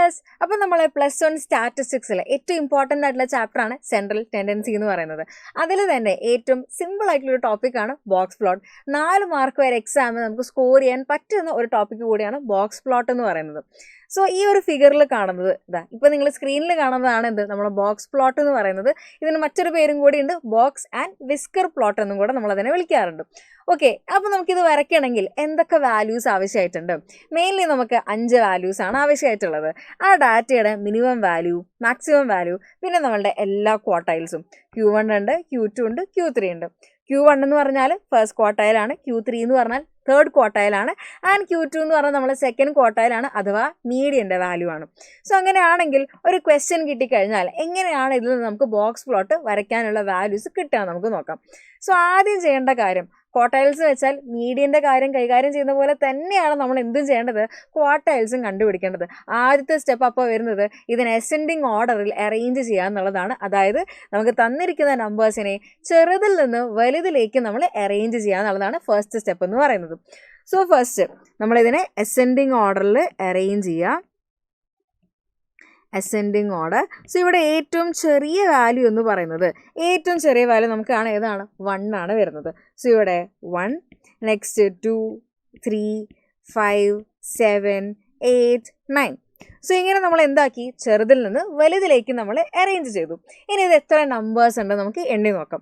Yes, അപ്പം നമ്മൾ +1 സ്റ്റാറ്റിസ്റ്റിക്സിലെ ഏറ്റവും ഇമ്പോർട്ടൻ്റ് ആയിട്ടുള്ള ചാപ്റ്ററാണ് സെൻട്രൽ ടെൻഡൻസി എന്ന് പറയുന്നത്. അതിൽ തന്നെ ഏറ്റവും സിമ്പിൾ ആയിട്ടുള്ളൊരു ടോപ്പിക്കാണ് ബോക്സ് പ്ലോട്ട്. 4 മാർക്ക് വരെ എക്സാമിന് നമുക്ക് സ്കോർ ചെയ്യാൻ പറ്റുന്ന ഒരു ടോപ്പിക്ക് കൂടിയാണ് ബോക്സ് പ്ലോട്ട് എന്ന് പറയുന്നത്. സോ ഈ ഒരു ഫിഗറിൽ കാണുന്നത് ഇതാ, ഇപ്പോൾ നിങ്ങൾ സ്ക്രീനിൽ കാണുന്നതാണ് എന്ത് നമ്മുടെ ബോക്സ് പ്ലോട്ട് എന്ന് പറയുന്നത്. ഇതിന് മറ്റൊരു പേരും കൂടി ഉണ്ട്, ബോക്സ് ആൻഡ് വിസ്കർ പ്ലോട്ട് എന്നും കൂടെ നമ്മളതിനെ വിളിക്കാറുണ്ട്. ഓക്കെ, അപ്പോൾ നമുക്കിത് വരയ്ക്കണമെങ്കിൽ എന്തൊക്കെ വാല്യൂസ് ആവശ്യമായിട്ടുണ്ട്? മെയിൻലി നമുക്ക് 5 വാല്യൂസ് ആണ് ആവശ്യമായിട്ടുള്ളത്. ആ ഡാറ്റയുടെ മിനിമം വാല്യൂ, മാക്സിമം വാല്യൂ, പിന്നെ നമ്മളുടെ എല്ലാ ക്വാർട്ടൈൽസും. Q1 ഉണ്ട്, Q2 ഉണ്ട്, Q3 ഉണ്ട്. Q1 എന്ന് പറഞ്ഞാൽ ഫസ്റ്റ് ക്വാർട്ടൈലാണ്, Q3 എന്ന് പറഞ്ഞാൽ തേർഡ് ക്വാർട്ടൈലാണ്, ആൻഡ് Q2 എന്ന് പറഞ്ഞാൽ നമ്മൾ സെക്കൻഡ് ക്വാർട്ടൈലാണ്, അഥവാ മീഡിയൻ്റെ വാല്യൂ ആണ്. സോ അങ്ങനെയാണെങ്കിൽ ഒരു ക്വസ്റ്റ്യൻ കിട്ടിക്കഴിഞ്ഞാൽ എങ്ങനെയാണ് ഇതിൽ നമുക്ക് ബോക്സ് പ്ലോട്ട് വരയ്ക്കാനുള്ള വാല്യൂസ് കിട്ടുക നമുക്ക് നോക്കാം. സോ ആദ്യം ചെയ്യേണ്ട കാര്യം, ക്വാർട്ടൈൽസ് വെച്ചാൽ മീഡിയൻ്റെ കാര്യം കൈകാര്യം ചെയ്യുന്ന പോലെ തന്നെയാണ് നമ്മൾ എന്തും ചെയ്യേണ്ടത്, ക്വാർട്ടൈൽസും കണ്ടുപിടിക്കേണ്ടത്. ആദ്യത്തെ സ്റ്റെപ്പ് അപ്പോൾ വരുന്നത് ഇതിനെ അസെൻഡിങ് ഓർഡറിൽ അറേഞ്ച് ചെയ്യുക എന്നുള്ളതാണ്. അതായത് നമുക്ക് തന്നിരിക്കുന്ന നമ്പേഴ്സിനെ ചെറുതിൽ നിന്ന് വലുതിലേക്ക് നമ്മൾ അറേഞ്ച് ചെയ്യുക എന്നുള്ളതാണ് ഫസ്റ്റ് സ്റ്റെപ്പ് എന്ന് പറയുന്നത്. സോ ഫസ്റ്റ് നമ്മളിതിനെ അസെൻഡിങ് ഓർഡറിൽ അറേഞ്ച് ചെയ്യുക. Ascending order. സോ ഇവിടെ ഏറ്റവും ചെറിയ വാല്യൂ എന്ന് പറയുന്നത്, ഏറ്റവും ചെറിയ വാല്യൂ നമുക്കാണ് ഏതാണ്, 1 ആണ് വരുന്നത്. സോ ഇവിടെ 1, നെക്സ്റ്റ് 2, 3, 5, 7, 8, 9. സോ ഇങ്ങനെ നമ്മൾ എന്താക്കി, ചെറുതിൽ നിന്ന് വലുതിലേക്ക് നമ്മൾ അറേഞ്ച് ചെയ്തു. ഇനി ഇത് എത്ര നമ്പേഴ്സ് ഉണ്ട് നമുക്ക് എണ്ണി നോക്കാം.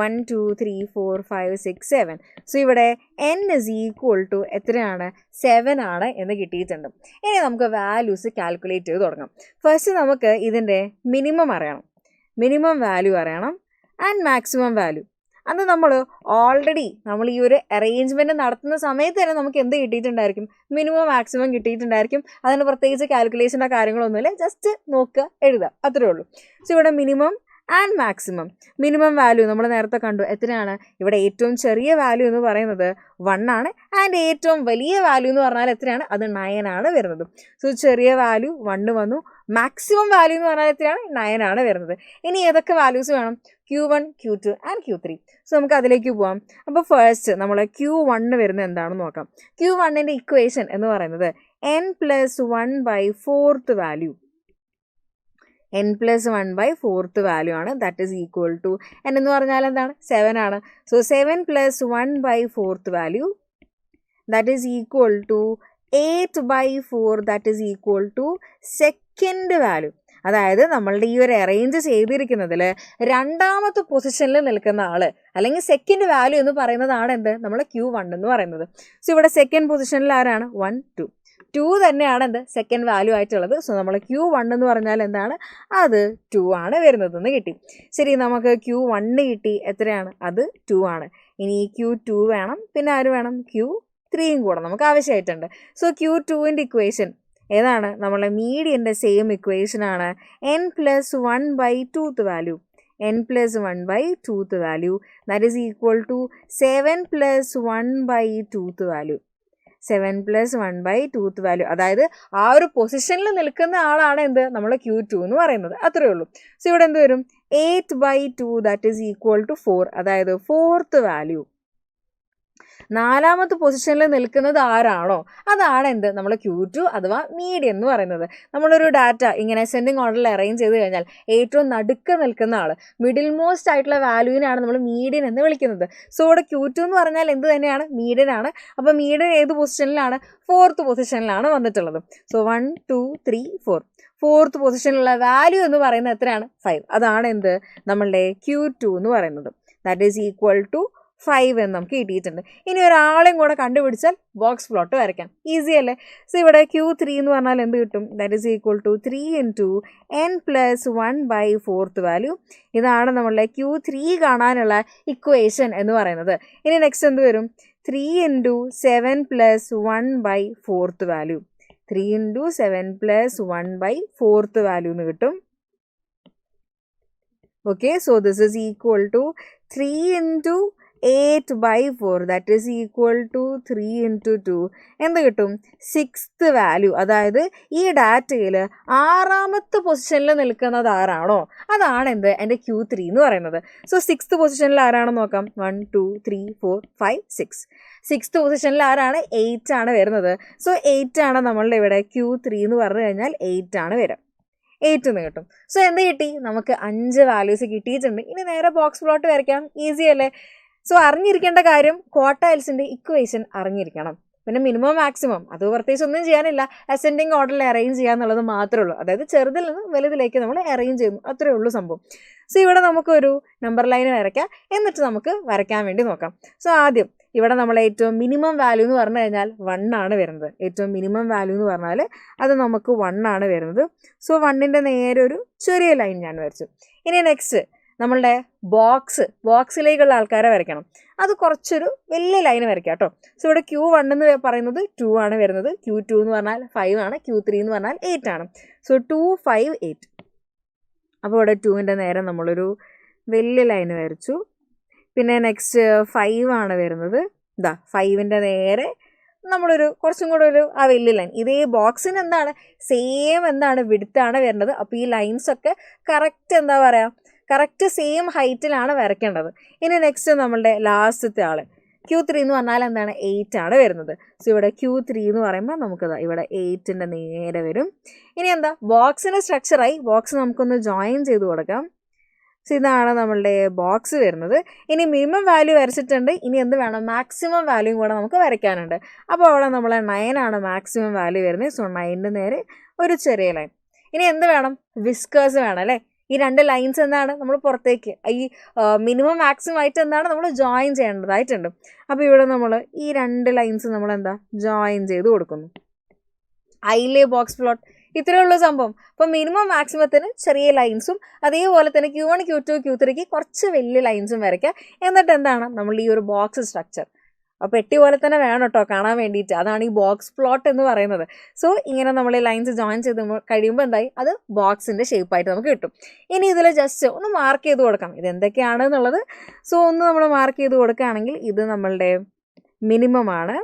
1, 2, 3, 4, 5, 6, 7. സോ ഇവിടെ n = എത്രയാണ്, 7 ആണ് എന്ന് കിട്ടിയിട്ടുണ്ട്. ഇനി നമുക്ക് വാല്യൂസ് കാൽക്കുലേറ്റ് ചെയ്ത് തുടങ്ങാം. ഫസ്റ്റ് നമുക്ക് ഇതിൻ്റെ മിനിമം അറിയണം, മിനിമം വാല്യൂ അറിയണം, ആൻഡ് മാക്സിമം വാല്യൂ. അത് നമ്മൾ ഓൾറെഡി നമ്മൾ ഈ ഒരു അറേഞ്ച്മെൻറ്റ് നടത്തുന്ന സമയത്ത് തന്നെ നമുക്ക് എന്ത് കിട്ടിയിട്ടുണ്ടായിരിക്കും, മിനിമം മാക്സിമം കിട്ടിയിട്ടുണ്ടായിരിക്കും. അതിന് പ്രത്യേകിച്ച് കാൽക്കുലേഷനോ കാര്യങ്ങളൊന്നുമില്ല, ജസ്റ്റ് നോക്കുക, എഴുതുക, അത്രേ ഉള്ളൂ. സോ ഇവിടെ minimum and maximum. Minimum value നമ്മൾ നേരത്തെ കണ്ടു, എത്രയാണ്, ഇവിടെ ഏറ്റവും ചെറിയ വാല്യൂ എന്ന് പറയുന്നത് 1 ആണ്, ആൻഡ് ഏറ്റവും വലിയ വാല്യൂ എന്ന് പറഞ്ഞാൽ എത്രയാണ്, അത് 9 ആണ് വരുന്നത്. സോ ചെറിയ വാല്യൂ 1 വന്നു, മാക്സിമം വാല്യൂ എന്ന് പറഞ്ഞാൽ എത്രയാണ്, 9 ആണ് വരുന്നത്. ഇനി ഏതൊക്കെ വാല്യൂസ് വേണം, Q1, Q2 and Q3. So നമുക്ക് അതിലേക്ക് പോവാം. അപ്പോൾ ഫസ്റ്റ് നമ്മൾ Q1 വരുന്നത് എന്താണെന്ന് നോക്കാം. Q1ൻ്റെ ഇക്വേഷൻ എന്ന് പറയുന്നത് n+1/4 വാല്യൂ, n+1/4 വാല്യൂ ആണ്. That is equal to n എന്ന് പറഞ്ഞാൽ എന്താണ്, 7 ആണ്. So 7+1/4 value, that is equal to 8/4, that is equal to second value. അതായത് നമ്മളുടെ ഈ ഒരു അറേഞ്ച് ചെയ്തിരിക്കുന്നതിൽ രണ്ടാമത്തെ പൊസിഷനിൽ നിൽക്കുന്ന ആൾ, അല്ലെങ്കിൽ സെക്കൻഡ് വാല്യൂ എന്ന് പറയുന്നതാണ് എന്ത്, നമ്മൾ Q1 എന്ന് പറയുന്നത്. സോ ഇവിടെ സെക്കൻഡ് പൊസിഷനിൽ ആരാണ്, 1, 2 തന്നെയാണ് എന്ത്, സെക്കൻഡ് വാല്യൂ ആയിട്ടുള്ളത്. സോ നമ്മൾ Q1 എന്ന് പറഞ്ഞാൽ എന്താണ്, അത് 2 ആണ് വരുന്നതെന്ന് കിട്ടി. ശരി, നമുക്ക് Q1 കിട്ടി, എത്രയാണ്, അത് 2 ആണ്. ഇനി Q2 വേണം, പിന്നെ ആര് വേണം, Q3യും കൂടെ നമുക്ക് ആവശ്യമായിട്ടുണ്ട്. സോ Q2ൻ്റെ ഇക്വേഷൻ ഏതാണ്, നമ്മളെ മീഡിയൻ്റെ സെയിം ഇക്വേഷനാണ് n+1/2 value, n+1/2 value, that is equal to 7+1/2 value, 7+1/2 value. അതായത് ആ ഒരു പൊസിഷനിൽ നിൽക്കുന്ന ആളാണ് എന്ത്, നമ്മൾ Q2 എന്ന് പറയുന്നത്, അത്രേ ഉള്ളൂ. സോ ഇവിടെ എന്ത് വരും, 8/2, ദാറ്റ് ഈസ് ഈക്വൽ ടു 4, അതായത് 4th വാല്യൂ. നാലാമത്തെ പൊസിഷനിൽ നിൽക്കുന്നത് ആരാണോ അതാണ് എന്ത്, നമ്മൾ Q2 അഥവാ മീഡിയൻ എന്ന് പറയുന്നത്. നമ്മളൊരു ഡാറ്റ ഇങ്ങനെ അസെൻഡിങ് ഓർഡറിൽ അറേഞ്ച് ചെയ്ത് കഴിഞ്ഞാൽ ഏറ്റവും നടുക്ക് നിൽക്കുന്ന ആൾ, മിഡിൽ മോസ്റ്റ് ആയിട്ടുള്ള വാല്യൂവിനാണ് നമ്മൾ മീഡിയൻ എന്ന് വിളിക്കുന്നത്. സോ ഇവിടെ Q2 എന്ന് പറഞ്ഞാൽ എന്ത് തന്നെയാണ്, മീഡിയൻ ആണ്. അപ്പോൾ മീഡിയൻ ഏത് പൊസിഷനിലാണ്, 4th പൊസിഷനിലാണ് വന്നിട്ടുള്ളത്. സോ 1, 2, 3, 4. 4th പൊസിഷനിലുള്ള വാല്യൂ എന്ന് പറയുന്നത് എത്രയാണ്, 5. അതാണ് എന്ത്, നമ്മളുടെ Q2 എന്ന് പറയുന്നത്. ദാറ്റ് ഈസ് ഈക്വൽ ടു 5 എന്ന് നമുക്ക് കിട്ടിയിട്ടുണ്ട്. ഇനി ഒരാളെയും കൂടെ കണ്ടുപിടിച്ചാൽ ബോക്സ് പ്ലോട്ട് വരയ്ക്കാം, ഈസി അല്ലേ. സോ ഇവിടെ Q3 എന്ന് പറഞ്ഞാൽ എന്ത് കിട്ടും, that is equal to 3 × n+1/4 value. ഇതാണ് നമ്മളുടെ Q3 കാണാനുള്ള ഇക്വേഷൻ എന്ന് പറയുന്നത്. ഇനി നെക്സ്റ്റ് എന്ത് വരും, 3 × 7+1/4 വാല്യൂ, 3 × 7+1/4 വാല്യൂ എന്ന് കിട്ടും. Okay, so this is equal to 3 × 8/4 that is equal to 3 into 2 എന്ത് കിട്ടും? 6th value. അതായത് ഈ ഡാറ്റയിൽ 6ാമത്തെ പൊസിഷനിൽ നിൽക്കുന്നത് ആരാണോ അതാണ് എന്ത് എൻ്റെ Q3 എന്ന് പറയുന്നത്. സോ 6th പൊസിഷനിൽ ആരാണെന്ന് നോക്കാം. 1 2 3 4 5 6. 6th പൊസിഷനിൽ ആരാണ്? 8 ആണ് വരുന്നത്. സോ 8 ആണ് നമ്മളുടെ ഇവിടെ Q3 എന്ന് പറഞ്ഞു കഴിഞ്ഞാൽ 8 ആണ് വരിക. 8 എന്ന് കിട്ടും. സോ എന്ത് കിട്ടി? നമുക്ക് 5 വാല്യൂസ് കിട്ടിയിട്ടുണ്ട്. ഇനി നേരെ ബോക്സ് പ്ലോട്ട് വരയ്ക്കാം. ഈസി അല്ലേ? സോ അറിഞ്ഞിരിക്കേണ്ട കാര്യം ക്വാർട്ടൈൽസിൻ്റെ ഇക്വേഷൻ അറിഞ്ഞിരിക്കണം. പിന്നെ മിനിമം മാക്സിമം അത് പ്രത്യേകിച്ച് ഒന്നും ചെയ്യാനില്ല. അസെൻഡിങ് ഓർഡറിൽ അറേഞ്ച് ചെയ്യുക എന്നുള്ളത് മാത്രമേ ഉള്ളൂ. അതായത് ചെറുതിൽ നിന്ന് വലുതിലേക്ക് നമ്മൾ അറേഞ്ച് ചെയ്യുന്നു, അത്രയേ ഉള്ളൂ സംഭവം. സോ ഇവിടെ നമുക്കൊരു നമ്പർ ലൈൻ വരയ്ക്കാം. എന്നിട്ട് നമുക്ക് വരയ്ക്കാൻ വേണ്ടി നോക്കാം. സോ ആദ്യം ഇവിടെ നമ്മൾ ഏറ്റവും മിനിമം വാല്യൂ എന്ന് പറഞ്ഞു കഴിഞ്ഞാൽ 1 ആണ് വരുന്നത്. ഏറ്റവും മിനിമം വാല്യൂ എന്ന് പറഞ്ഞാൽ അത് നമുക്ക് 1 ആണ് വരുന്നത്. സോ 1ൻ്റെ നേരെ ഒരു ചെറിയ ലൈൻ ഞാൻ വരച്ചു. ഇനി നെക്സ്റ്റ് നമ്മളുടെ ബോക്സിലേക്കുള്ള ആൾക്കാരെ വരയ്ക്കണം. അത് കുറച്ചൊരു വലിയ ലൈൻ വരയ്ക്കാം കേട്ടോ. സോ ഇവിടെ Q1 എന്ന് പറയുന്നത് 2 ആണ് വരുന്നത്. Q2 എന്ന് പറഞ്ഞാൽ 5 ആണ്. Q3 എന്ന് പറഞ്ഞാൽ 8 ആണ്. സോ 2 5 8. അപ്പോൾ ഇവിടെ 2ൻ്റെ നേരെ നമ്മളൊരു വലിയ ലൈൻ വരച്ചു. പിന്നെ നെക്സ്റ്റ് 5 ആണ് വരുന്നത്. 5ൻ്റെ നേരെ നമ്മളൊരു കുറച്ചും കൂടെ ഒരു ആ വലിയ ലൈൻ. ഇതേ ബോക്സിന് എന്താണ് സെയിം വിഡ്ത്താണ് വരുന്നത്. അപ്പോൾ ഈ ലൈൻസൊക്കെ കറക്റ്റ് സെയിം ഹൈറ്റിലാണ് വരയ്ക്കേണ്ടത്. ഇനി നെക്സ്റ്റ് നമ്മളുടെ ലാസ്റ്റത്തെ ആൾ Q3 എന്ന് പറഞ്ഞാൽ 8 ആണ് വരുന്നത്. സോ ഇവിടെ Q3 എന്ന് പറയുമ്പോൾ നമുക്കത് ഇവിടെ 8ൻ്റെ നേരെ വരും. ഇനി ബോക്സിൻ്റെ സ്ട്രക്ചറായി. ബോക്സ് നമുക്കൊന്ന് ജോയിൻ ചെയ്ത് കൊടുക്കാം. സോ ഇതാണ് നമ്മളുടെ ബോക്സ് വരുന്നത്. ഇനി മിനിമം വാല്യൂ വരച്ചിട്ടുണ്ട്. ഇനി എന്ത് വേണം? മാക്സിമം വാല്യൂയും കൂടെ നമുക്ക് വരയ്ക്കാനുണ്ട്. അപ്പോൾ അവിടെ നമ്മൾ 9 ആണ് മാക്സിമം വാല്യൂ വരുന്നത്. സോ 9ൻ്റെ നേരെ ഒരു ചെറിയ ലൈൻ. ഇനി എന്ത് വേണം? വിസ്കേഴ്സ് വേണം അല്ലേ? ഈ 2 ലൈൻസ് നമ്മൾ പുറത്തേക്ക് ഈ മിനിമം മാക്സിമം ആയിട്ട് നമ്മൾ ജോയിൻ ചെയ്യേണ്ടതായിട്ടുണ്ട്. അപ്പോൾ ഇവിടെ നമ്മൾ ഈ 2 ലൈൻസ് നമ്മൾ ജോയിൻ ചെയ്ത് കൊടുക്കുന്നു. ഐലേ ബോക്സ് പ്ലോട്ട് ഇത്രയേ ഉള്ളൂ സംഭവം. അപ്പോൾ മിനിമം മാക്സിമത്തിന് ചെറിയ ലൈൻസും അതേപോലെ തന്നെ Q1 Q2 Q3ക്ക് കുറച്ച് വലിയ ലൈൻസും വരയ്ക്കുക. എന്നിട്ട് നമ്മൾ ഈ ഒരു ബോക്സ് സ്ട്രക്ചർ പെട്ടി പോലെ തന്നെ വേണം കേട്ടോ കാണാൻ വേണ്ടിയിട്ട്. അതാണ് ഈ ബോക്സ് പ്ലോട്ട് എന്ന് പറയുന്നത്. സോ ഇങ്ങനെ നമ്മൾ ഈ ലൈൻസ് ജോയിൻ ചെയ്ത് കഴിയുമ്പോൾ അത് ബോക്സിൻ്റെ ഷേപ്പായിട്ട് നമുക്ക് കിട്ടും. ഇനി ഇതിൽ ജസ്റ്റ് ഒന്ന് മാർക്ക് ചെയ്ത് കൊടുക്കാം ഇത് എന്തൊക്കെയാണ് എന്നുള്ളത്. സോ ഒന്ന് നമ്മൾ മാർക്ക് ചെയ്ത് കൊടുക്കുകയാണെങ്കിൽ ഇത് നമ്മളുടെ മിനിമം ആണ്,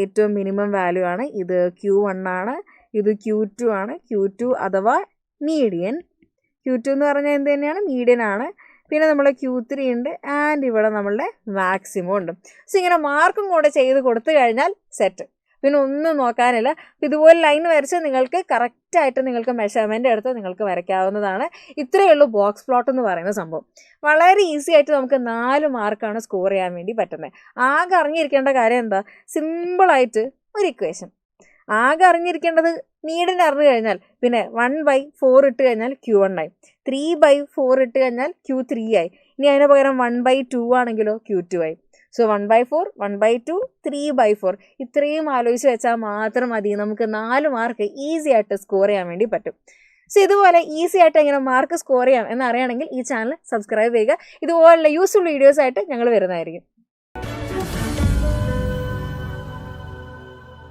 ഏറ്റവും മിനിമം വാല്യൂ ആണ്. ഇത് Q1 ആണ്, ഇത് Q2 ആണ്. Q2 അഥവാ മീഡിയൻ. Q2 എന്ന് പറഞ്ഞാൽ എന്ത് തന്നെയാണ്? മീഡിയൻ ആണ്. പിന്നെ നമ്മൾ Q3 ഉണ്ട് ആൻഡ് ഇവിടെ നമ്മളുടെ മാക്സിമം ഉണ്ട്. സോ ഇങ്ങനെ മാർക്കും കൂടെ ചെയ്ത് കൊടുത്തു കഴിഞ്ഞാൽ സെറ്റ്. പിന്നെ ഒന്നും നോക്കാനില്ല. ഇതുപോലെ ലൈൻ വരച്ച് നിങ്ങൾക്ക് കറക്റ്റായിട്ട് നിങ്ങൾക്ക് മെഷർമെൻ്റ് എടുത്ത് നിങ്ങൾക്ക് വരയ്ക്കാവുന്നതാണ്. ഇത്രയേ ഉള്ളൂ ബോക്സ് പ്ലോട്ട് എന്ന് പറയുന്ന സംഭവം. വളരെ ഈസി ആയിട്ട് നമുക്ക് 4 മാർക്കാണ് സ്കോർ ചെയ്യാൻ വേണ്ടി പറ്റുന്നത്. ആകെ അറിഞ്ഞിരിക്കേണ്ട കാര്യം സിമ്പിളായിട്ട് ഒരു ഇക്വേഷൻ. ആകെ അറിഞ്ഞിരിക്കേണ്ടത് നീഡിന് അറിഞ്ഞു കഴിഞ്ഞാൽ പിന്നെ 1/4 ഇട്ട് കഴിഞ്ഞാൽ Q1 ആയി, 3/4 ഇട്ട് കഴിഞ്ഞാൽ Q3 ആയി. ഇനി അതിന് പകരം 1/2 ആണെങ്കിലോ Q2 ആയി. സോ 1/4 1/2 3/4 ഇത്രയും ആലോചിച്ച് വെച്ചാൽ മാത്രം മതി. നമുക്ക് 4 മാർക്ക് ഈസി ആയിട്ട് സ്കോർ ചെയ്യാൻ വേണ്ടി പറ്റും. സോ ഇതുപോലെ ഈസി ആയിട്ട് എങ്ങനെ മാർക്ക് സ്കോർ ചെയ്യാം എന്നറിയണമെങ്കിൽ ഈ ചാനൽ സബ്സ്ക്രൈബ് ചെയ്യുക. ഇതുപോലുള്ള യൂസ്ഫുൾ വീഡിയോസ് ആയിട്ട് ഞങ്ങൾ വരുന്നതായിരിക്കും.